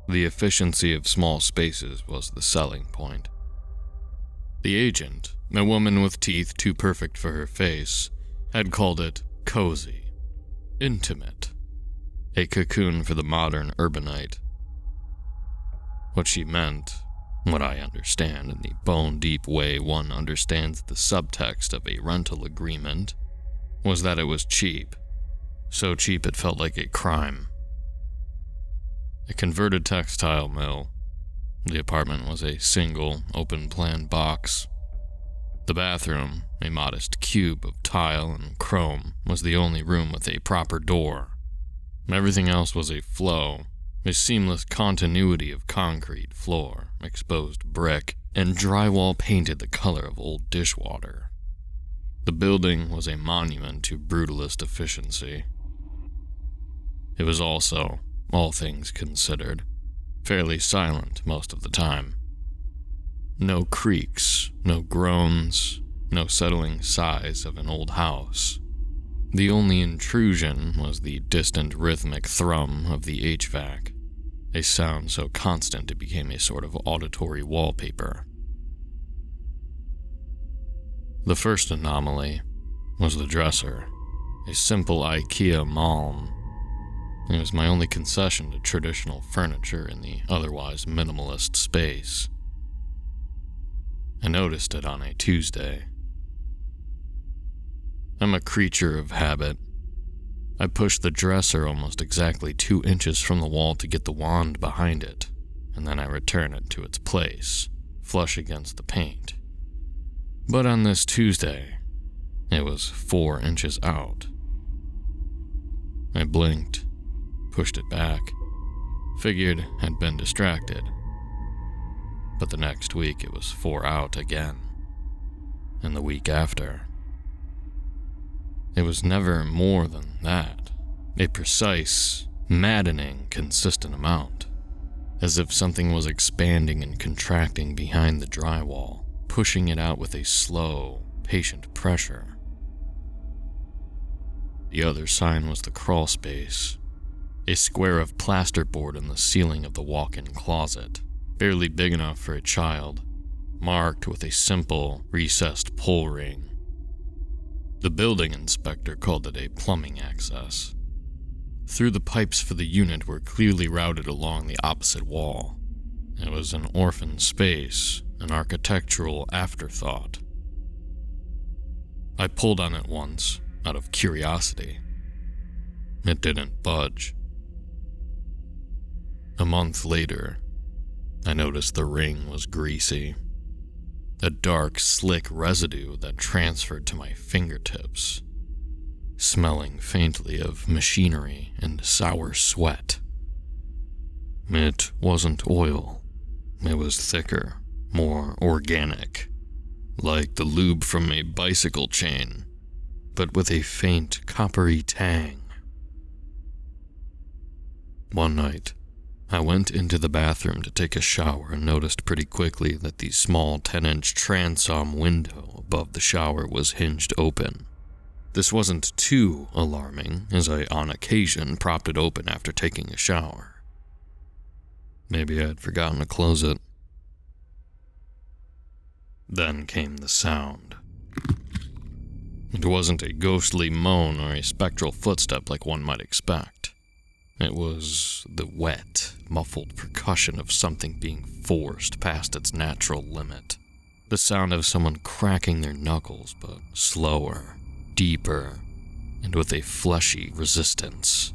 The efficiency of small spaces was the selling point. The agent, a woman with teeth too perfect for her face, had called it cozy, intimate, a cocoon for the modern urbanite. What she meant, what I understand in the bone-deep way one understands the subtext of a rental agreement, was that it was cheap, so cheap it felt like a crime. A converted textile mill. The apartment was a single, open-plan box. The bathroom, a modest cube of tile and chrome, was the only room with a proper door. Everything else was a flow, a seamless continuity of concrete floor, exposed brick, and drywall painted the color of old dishwater. The building was a monument to brutalist efficiency. It was also, all things considered, fairly silent most of the time. No creaks, no groans, no settling sighs of an old house. The only intrusion was the distant rhythmic thrum of the HVAC, a sound so constant it became a sort of auditory wallpaper. The first anomaly was the dresser, a simple IKEA malm. It was my only concession to traditional furniture in the otherwise minimalist space. I noticed it on a Tuesday. I'm a creature of habit. I pushed the dresser almost exactly 2 inches from the wall to get the wand behind it, and then I return it to its place, flush against the paint. But on this Tuesday, it was 4 inches out. I blinked, pushed it back, figured I'd been distracted. But the next week it was 4 out again, and the week after. It was never more than that, a precise, maddening, consistent amount, as if something was expanding and contracting behind the drywall, pushing it out with a slow, patient pressure. The other sign was the crawl space, a square of plasterboard in the ceiling of the walk-in closet, barely big enough for a child, marked with a simple, recessed pull ring. The building inspector called it a plumbing access. Through the pipes for the unit were clearly routed along the opposite wall. It was an orphan space, an architectural afterthought. I pulled on it once, out of curiosity. It didn't budge. A month later, I noticed the ring was greasy. A dark, slick residue that transferred to my fingertips, smelling faintly of machinery and sour sweat. It wasn't oil. It was thicker, more organic, like the lube from a bicycle chain, but with a faint, coppery tang. One night, I went into the bathroom to take a shower and noticed pretty quickly that the small 10-inch transom window above the shower was hinged open. This wasn't too alarming, as I on occasion propped it open after taking a shower. Maybe I had forgotten to close it. Then came the sound. It wasn't a ghostly moan or a spectral footstep like one might expect. It was the wet, muffled percussion of something being forced past its natural limit. The sound of someone cracking their knuckles, but slower, deeper, and with a fleshy resistance.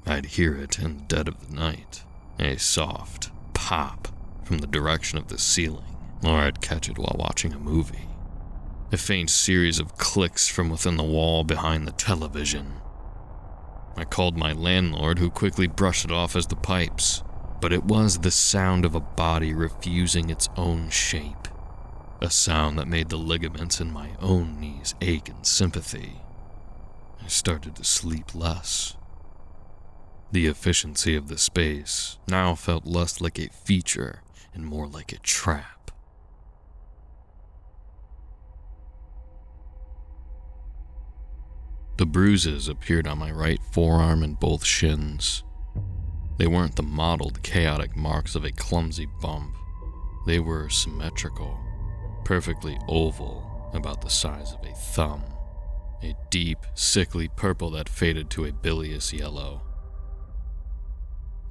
I'd hear it in the dead of the night, a soft pop from the direction of the ceiling, or I'd catch it while watching a movie. A faint series of clicks from within the wall behind the television. I called my landlord, who quickly brushed it off as the pipes, but it was the sound of a body refusing its own shape, a sound that made the ligaments in my own knees ache in sympathy. I started to sleep less. The efficiency of the space now felt less like a feature and more like a trap. The bruises appeared on my right forearm and both shins. They weren't the mottled, chaotic marks of a clumsy bump. They were symmetrical, perfectly oval, about the size of a thumb. A deep, sickly purple that faded to a bilious yellow.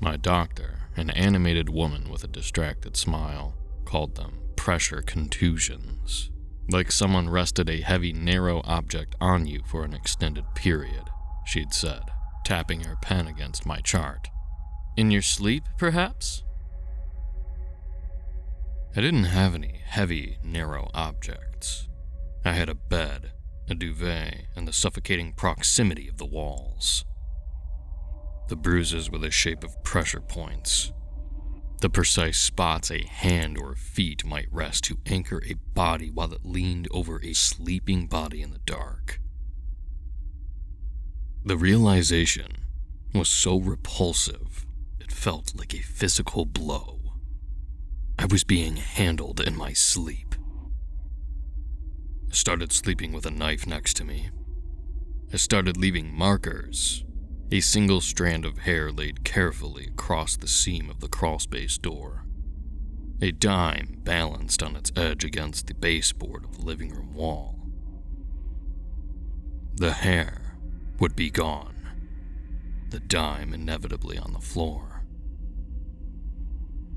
My doctor, an animated woman with a distracted smile, called them pressure contusions, like someone rested a heavy, narrow object on you for an extended period, she'd said, tapping her pen against my chart. In your sleep, perhaps? I didn't have any heavy, narrow objects. I had a bed, a duvet, and the suffocating proximity of the walls. The bruises were the shape of pressure points, the precise spots a hand or feet might rest to anchor a body while it leaned over a sleeping body in the dark. The realization was so repulsive, it felt like a physical blow. I was being handled in my sleep. I started sleeping with a knife next to me. I started leaving markers, a single strand of hair laid carefully across the seam of the crawlspace door, a dime balanced on its edge against the baseboard of the living room wall. The hair would be gone, the dime inevitably on the floor.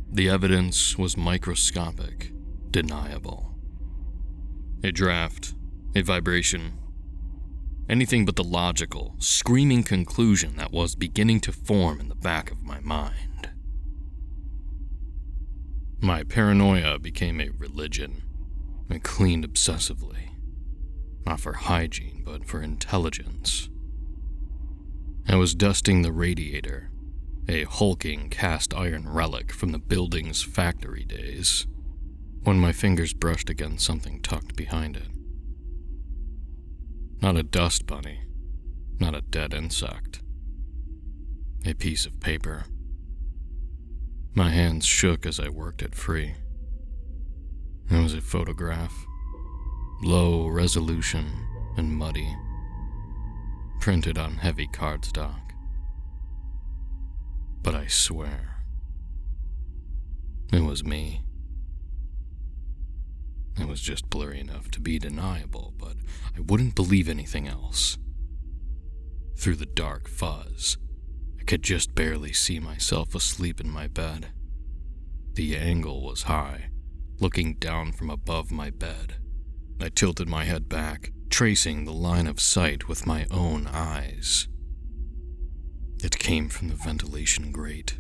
The evidence was microscopic, deniable. A draft, a vibration, anything but the logical, screaming conclusion that was beginning to form in the back of my mind. My paranoia became a religion. I cleaned obsessively, not for hygiene, but for intelligence. I was dusting the radiator, a hulking cast iron relic from the building's factory days, when my fingers brushed against something tucked behind it. Not a dust bunny, not a dead insect. A piece of paper. My hands shook as I worked it free. It was a photograph, low resolution and muddy, printed on heavy cardstock. But I swear, it was me. It was just blurry enough to be deniable, but I wouldn't believe anything else. Through the dark fuzz, I could just barely see myself asleep in my bed. The angle was high, looking down from above my bed. I tilted my head back, tracing the line of sight with my own eyes. It came from the ventilation grate,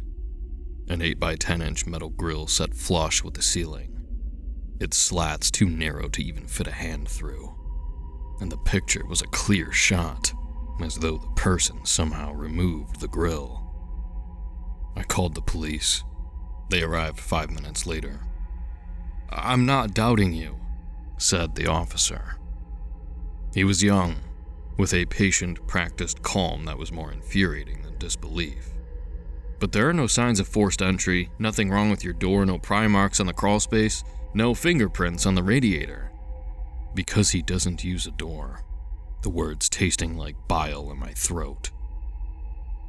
an 8x10-inch metal grill set flush with the ceiling. Its slats too narrow to even fit a hand through, and the picture was a clear shot, as though the person somehow removed the grill. I called the police. They arrived 5 minutes later. "I'm not doubting you," said the officer. He was young, with a patient, practiced calm that was more infuriating than disbelief. "But there are no signs of forced entry, nothing wrong with your door, no pry marks on the crawlspace, no fingerprints on the radiator." Because he doesn't use a door, the words tasting like bile in my throat.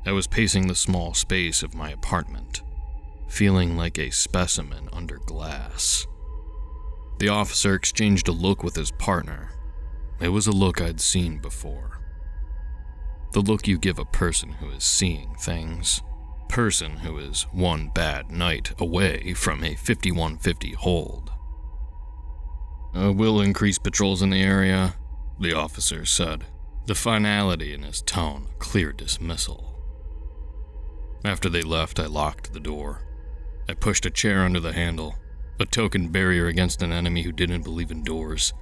I was pacing the small space of my apartment, feeling like a specimen under glass. The officer exchanged a look with his partner. It was a look I'd seen before. The look you give a person who is seeing things. Person who is one bad night away from a 5150 hold. "We'll increase patrols in the area," the officer said, the finality in his tone a clear dismissal. After they left, I locked the door. I pushed a chair under the handle, a token barrier against an enemy who didn't believe in doors,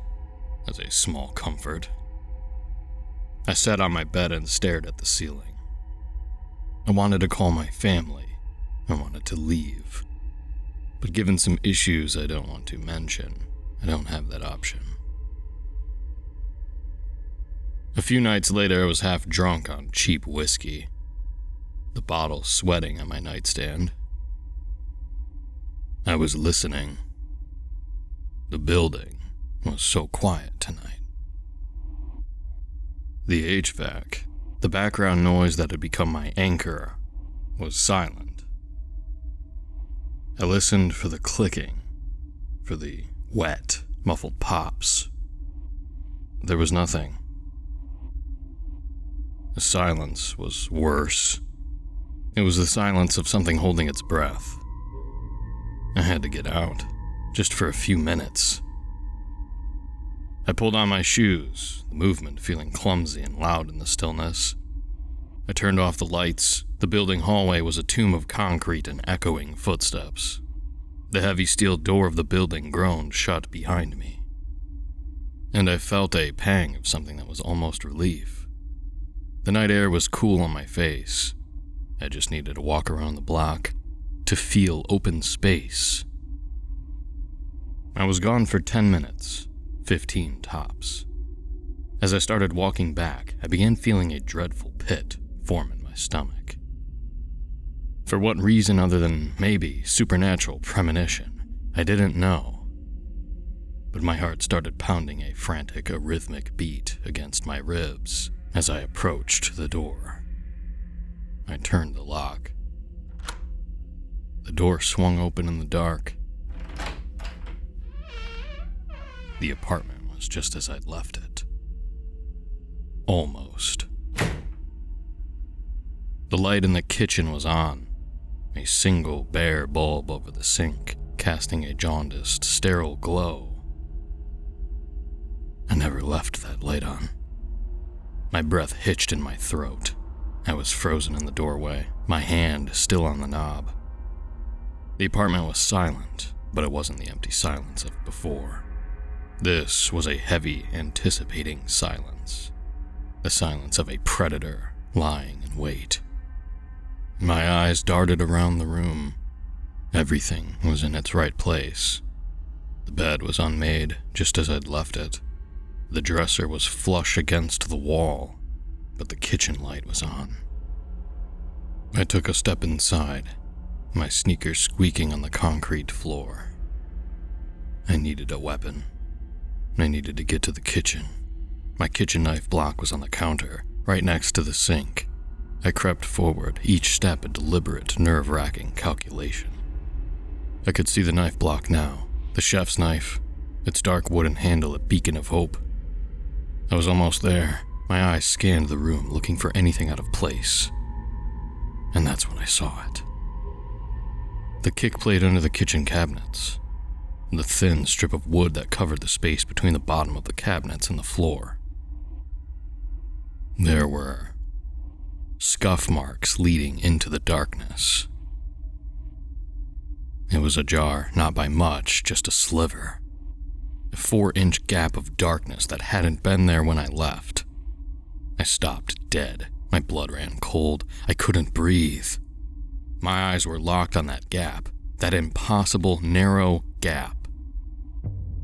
as a small comfort. I sat on my bed and stared at the ceiling. I wanted to call my family. I wanted to leave. But given some issues I don't want to mention, I don't have that option. A few nights later, I was half drunk on cheap whiskey, the bottle sweating on my nightstand. I was listening. The building was so quiet tonight. The HVAC, the background noise that had become my anchor, was silent. I listened for the clicking, for the wet, muffled pops. There was nothing. The silence was worse. It was the silence of something holding its breath. I had to get out, just for a few minutes. I pulled on my shoes, the movement feeling clumsy and loud in the stillness. I turned off the lights. The building hallway was a tomb of concrete and echoing footsteps. The heavy steel door of the building groaned shut behind me. And I felt a pang of something that was almost relief. The night air was cool on my face. I just needed to walk around the block, to feel open space. I was gone for 10 minutes, 15 tops. As I started walking back, I began feeling a dreadful pit form in my stomach. For what reason other than maybe supernatural premonition, I didn't know. But my heart started pounding a frantic, arrhythmic beat against my ribs as I approached the door. I turned the lock. The door swung open in the dark. The apartment was just as I'd left it. Almost. The light in the kitchen was on, a single bare bulb over the sink, casting a jaundiced, sterile glow. I never left that light on. My breath hitched in my throat. I was frozen in the doorway, my hand still on the knob. The apartment was silent, but it wasn't the empty silence of before. This was a heavy, anticipating silence. The silence of a predator lying in wait. My eyes darted around the room. Everything was in its right place. The bed was unmade, just as I'd left it. The dresser was flush against the wall, but the kitchen light was on. I took a step inside, my sneakers squeaking on the concrete floor. I needed a weapon. I needed to get to the kitchen. My kitchen knife block was on the counter, right next to the sink. I crept forward, each step a deliberate, nerve-wracking calculation. I could see the knife block now, the chef's knife, its dark wooden handle a beacon of hope. I was almost there. My eyes scanned the room, looking for anything out of place. And that's when I saw it. The kick plate under the kitchen cabinets. The thin strip of wood that covered the space between the bottom of the cabinets and the floor. There were scuff marks leading into the darkness. It was ajar, not by much, just a sliver. A 4-inch gap of darkness that hadn't been there when I left. I stopped dead. My blood ran cold. I couldn't breathe. My eyes were locked on that gap, that impossible, narrow gap.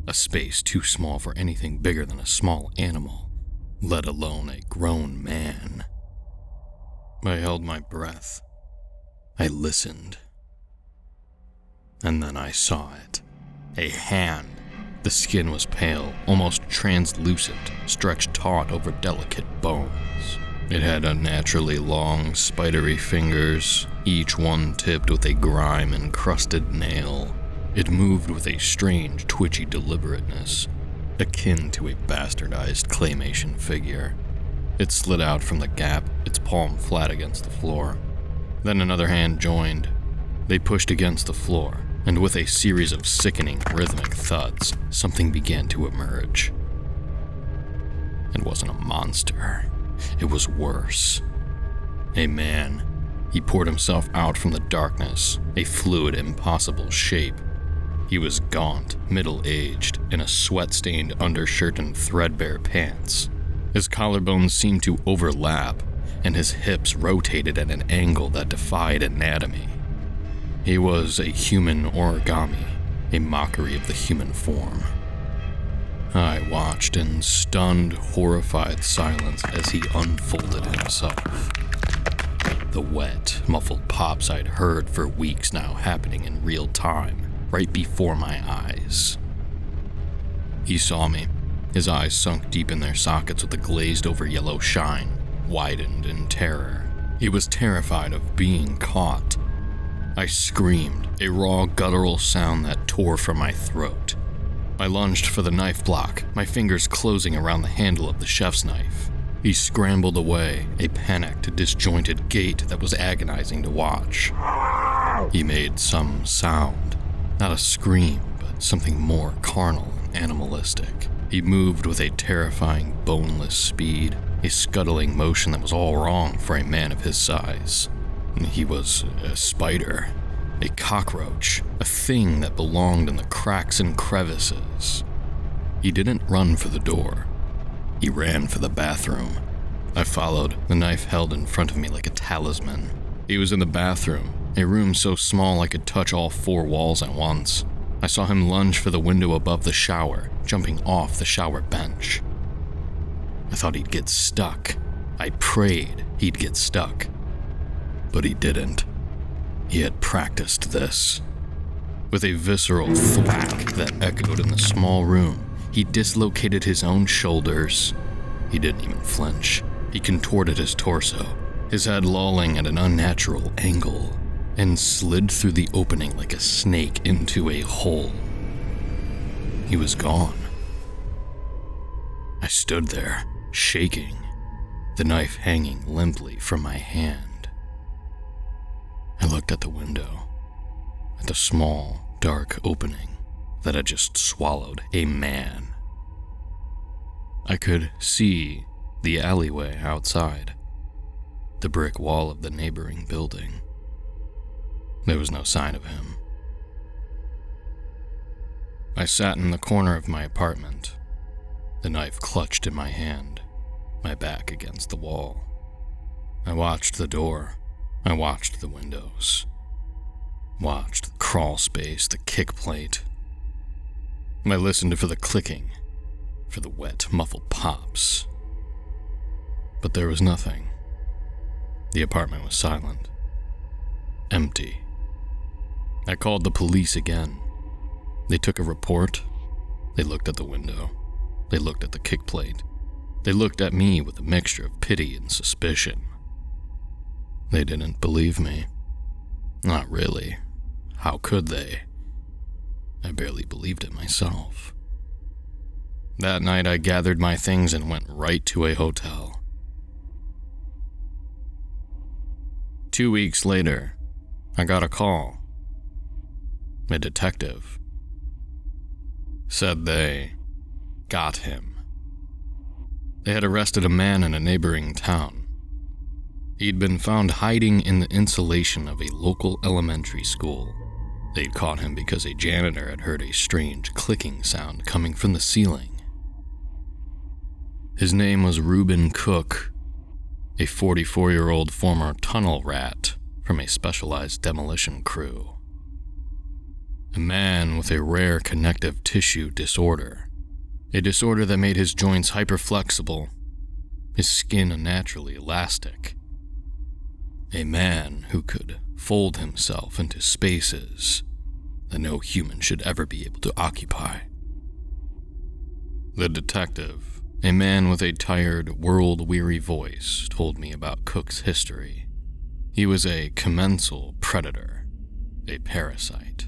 A space too small for anything bigger than a small animal, let alone a grown man. I held my breath. I listened. And then I saw it. A hand. The skin was pale, almost translucent, stretched taut over delicate bones. It had unnaturally long, spidery fingers, each one tipped with a grime-encrusted nail. It moved with a strange, twitchy deliberateness, akin to a bastardized claymation figure. It slid out from the gap, its palm flat against the floor. Then another hand joined. They pushed against the floor, and with a series of sickening, rhythmic thuds, something began to emerge. It wasn't a monster. It was worse. A man. He poured himself out from the darkness, a fluid, impossible shape. He was gaunt, middle-aged, in a sweat-stained undershirt and threadbare pants. His collarbones seemed to overlap, and his hips rotated at an angle that defied anatomy. He was a human origami, a mockery of the human form. I watched in stunned, horrified silence as he unfolded himself. The wet, muffled pops I'd heard for weeks now happening in real time, right before my eyes. He saw me. His eyes sunk deep in their sockets with a glazed-over yellow shine, widened in terror. He was terrified of being caught. I screamed, a raw, guttural sound that tore from my throat. I lunged for the knife block, my fingers closing around the handle of the chef's knife. He scrambled away, a panicked, disjointed gait that was agonizing to watch. He made some sound, not a scream, but something more carnal and animalistic. He moved with a terrifying, boneless speed, a scuttling motion that was all wrong for a man of his size. He was a spider, a cockroach, a thing that belonged in the cracks and crevices. He didn't run for the door. He ran for the bathroom. I followed, the knife held in front of me like a talisman. He was in the bathroom, a room so small I could touch all 4 walls at once. I saw him lunge for the window above the shower, jumping off the shower bench. I thought he'd get stuck. I prayed he'd get stuck. But he didn't. He had practiced this. With a visceral thwack that echoed in the small room, he dislocated his own shoulders. He didn't even flinch. He contorted his torso, his head lolling at an unnatural angle, and slid through the opening like a snake into a hole. He was gone. I stood there, shaking, the knife hanging limply from my hand. I looked at the window, at the small, dark opening that had just swallowed a man. I could see the alleyway outside, the brick wall of the neighboring building. There was no sign of him. I sat in the corner of my apartment, the knife clutched in my hand, my back against the wall. I watched the door. I watched the windows, watched the crawl space, the kick plate. I listened for the clicking, for the wet, muffled pops. But there was nothing. The apartment was silent, empty. I called the police again. They took a report. They looked at the window. They looked at the kick plate. They looked at me with a mixture of pity and suspicion. They didn't believe me. Not really. How could they? I barely believed it myself. That night I gathered my things and went right to a hotel. 2 weeks later, I got a call. A detective said they got him. They had arrested a man in a neighboring town. He'd been found hiding in the insulation of a local elementary school. They'd caught him because a janitor had heard a strange clicking sound coming from the ceiling. His name was Reuben Cook, a 44-year-old former tunnel rat from a specialized demolition crew. A man with a rare connective tissue disorder, a disorder that made his joints hyperflexible, his skin unnaturally elastic. A man who could fold himself into spaces that no human should ever be able to occupy. The detective, a man with a tired, world-weary voice, told me about Cook's history. He was a commensal predator, a parasite.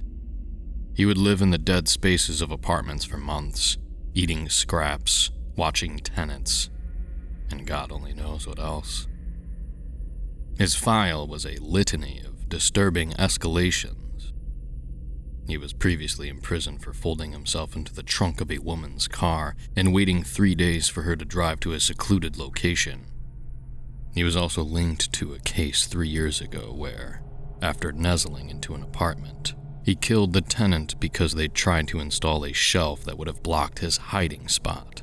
He would live in the dead spaces of apartments for months, eating scraps, watching tenants, and God only knows what else. His file was a litany of disturbing escalations. He was previously imprisoned for folding himself into the trunk of a woman's car and waiting 3 days for her to drive to a secluded location. He was also linked to a case 3 years ago where, after nuzzling into an apartment, he killed the tenant because they tried to install a shelf that would have blocked his hiding spot.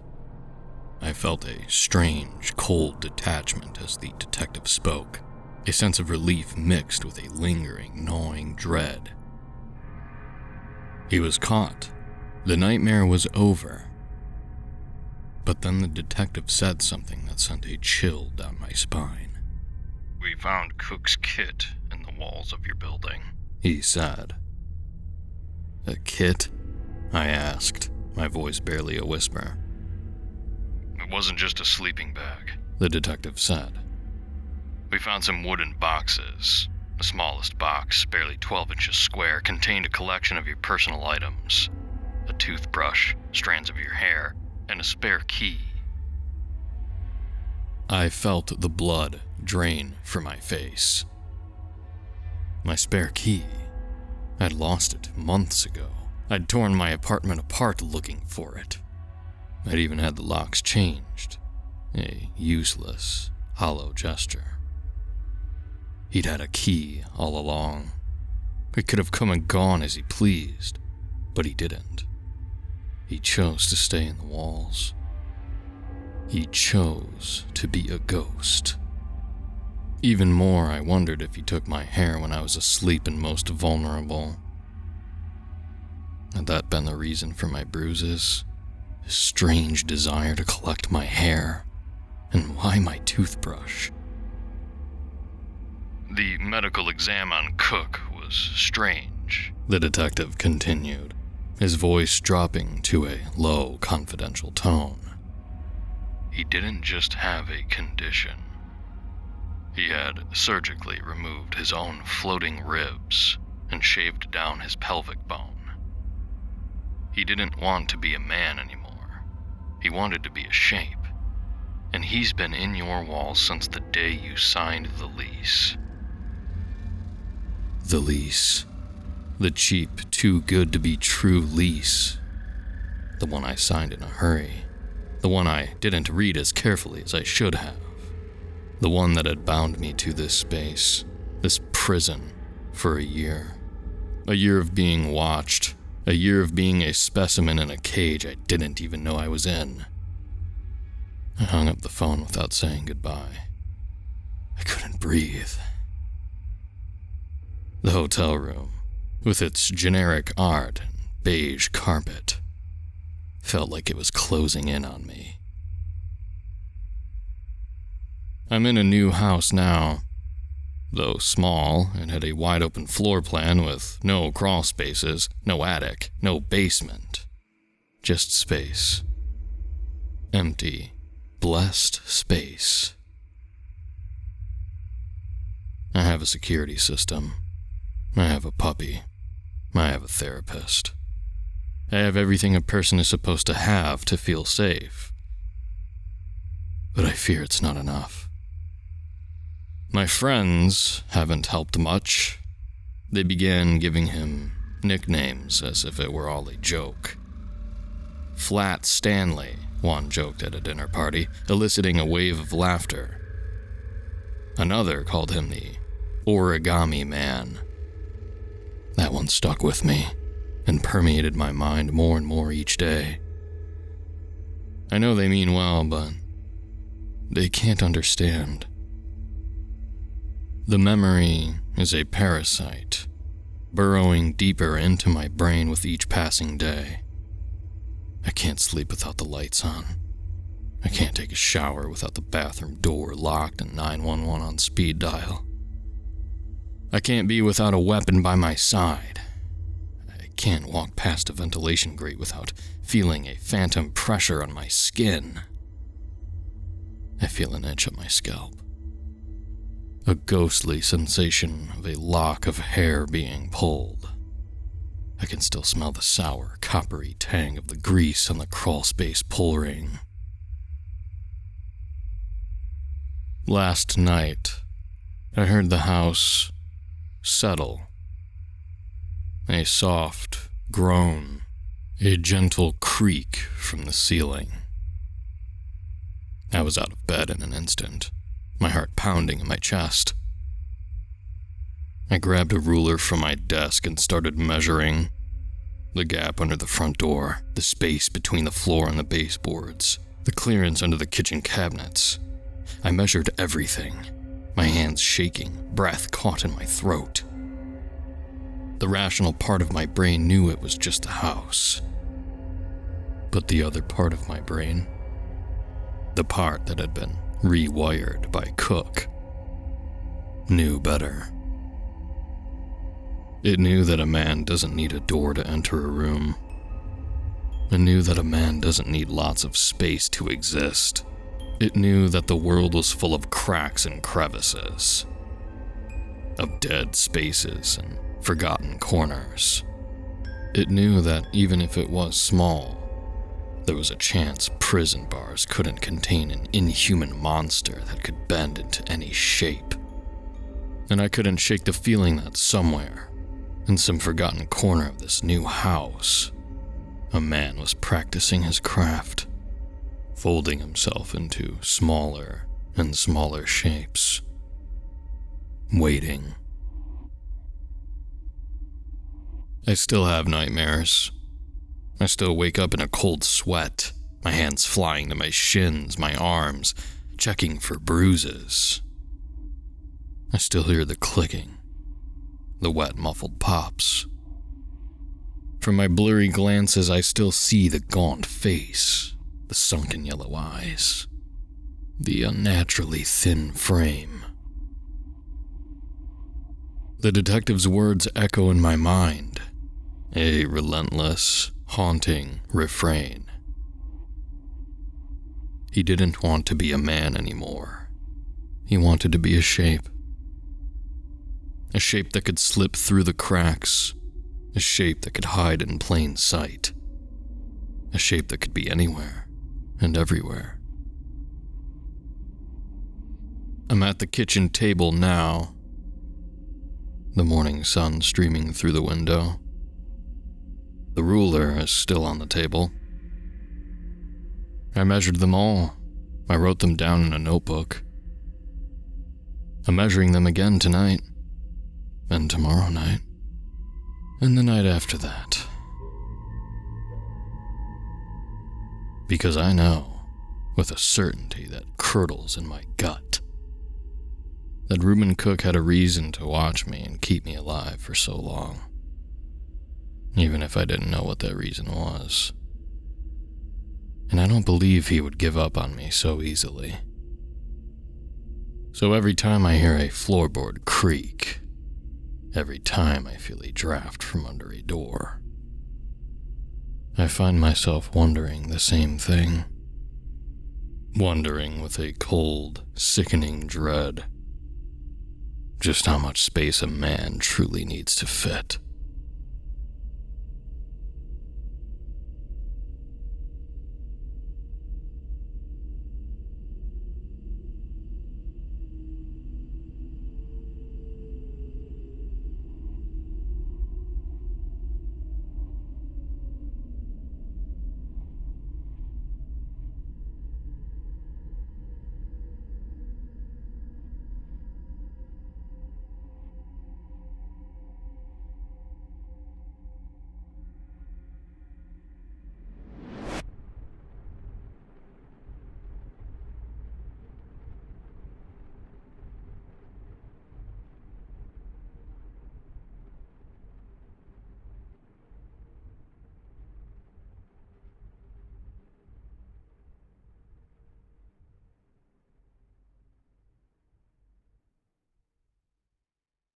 I felt a strange, cold detachment as the detective spoke. A sense of relief mixed with a lingering, gnawing dread. He was caught. The nightmare was over. But then the detective said something that sent a chill down my spine. "We found Cook's kit in the walls of your building," he said. "A kit?" I asked, my voice barely a whisper. "It wasn't just a sleeping bag," the detective said. We found some wooden boxes. The smallest box, barely 12 inches square, contained a collection of your personal items. A toothbrush, strands of your hair, and a spare key. I felt the blood drain from my face. My spare key. I'd lost it months ago. I'd torn my apartment apart looking for it. I'd even had the locks changed. A useless, hollow gesture. He'd had a key all along. It could have come and gone as he pleased, but he didn't. He chose to stay in the walls. He chose to be a ghost. Even more, I wondered if he took my hair when I was asleep and most vulnerable. Had that been the reason for my bruises? His strange desire to collect my hair? And why my toothbrush? The medical exam on Cook was strange, the detective continued, his voice dropping to a low, confidential tone. He didn't just have a condition. He had surgically removed his own floating ribs and shaved down his pelvic bone. He didn't want to be a man anymore. He wanted to be a shape. And he's been in your walls since the day you signed the lease. The lease. The cheap, too good to be true lease. The one I signed in a hurry. The one I didn't read as carefully as I should have. The one that had bound me to this space, this prison, for a year. A year of being watched. A year of being a specimen in a cage I didn't even know I was in. I hung up the phone without saying goodbye. I couldn't breathe. The hotel room, with its generic art and beige carpet, felt like it was closing in on me. I'm in a new house now. Though small, it had a wide-open floor plan with no crawl spaces, no attic, no basement. Just space. Empty, blessed space. I have a security system. I have a puppy. I have a therapist. I have everything a person is supposed to have to feel safe. But I fear it's not enough. My friends haven't helped much. They began giving him nicknames as if it were all a joke. Flat Stanley, one joked at a dinner party, eliciting a wave of laughter. Another called him the Origami Man. That one stuck with me and permeated my mind more and more each day. I know they mean well, but they can't understand. The memory is a parasite, burrowing deeper into my brain with each passing day. I can't sleep without the lights on. I can't take a shower without the bathroom door locked and 911 on speed dial. I can't be without a weapon by my side. I can't walk past a ventilation grate without feeling a phantom pressure on my skin. I feel an itch on my scalp. A ghostly sensation of a lock of hair being pulled. I can still smell the sour, coppery tang of the grease on the crawlspace pull ring. Last night, I heard the house settle. A soft groan, a gentle creak from the ceiling. I was out of bed in an instant, my heart pounding in my chest. I grabbed a ruler from my desk and started measuring. The gap under the front door, the space between the floor and the baseboards, the clearance under the kitchen cabinets. I measured everything, my hands shaking, breath caught in my throat. The rational part of my brain knew it was just a house. But the other part of my brain, the part that had been rewired by Cook, knew better. It knew that a man doesn't need a door to enter a room. It knew that a man doesn't need lots of space to exist. It knew that the world was full of cracks and crevices, of dead spaces and forgotten corners. It knew that even if it was small, there was a chance prison bars couldn't contain an inhuman monster that could bend into any shape. And I couldn't shake the feeling that somewhere, in some forgotten corner of this new house, a man was practicing his craft, folding himself into smaller and smaller shapes, waiting. I still have nightmares. I still wake up in a cold sweat, my hands flying to my shins, my arms, checking for bruises. I still hear the clicking, the wet, muffled pops. From my blurry glances, I still see the gaunt face, the sunken yellow eyes, the unnaturally thin frame. The detective's words echo in my mind, a relentless, haunting refrain. He didn't want to be a man anymore. He wanted to be a shape. A shape that could slip through the cracks. A shape that could hide in plain sight. A shape that could be anywhere and everywhere. I'm at the kitchen table now, the morning sun streaming through the window. The ruler is still on the table. I measured them all. I wrote them down in a notebook. I'm measuring them again tonight, and tomorrow night, and the night after that. Because I know, with a certainty that curdles in my gut, that Reuben Cook had a reason to watch me and keep me alive for so long, even if I didn't know what that reason was. And I don't believe he would give up on me so easily. So every time I hear a floorboard creak, every time I feel a draft from under a door, I find myself wondering the same thing. Wondering with a cold, sickening dread just how much space a man truly needs to fit.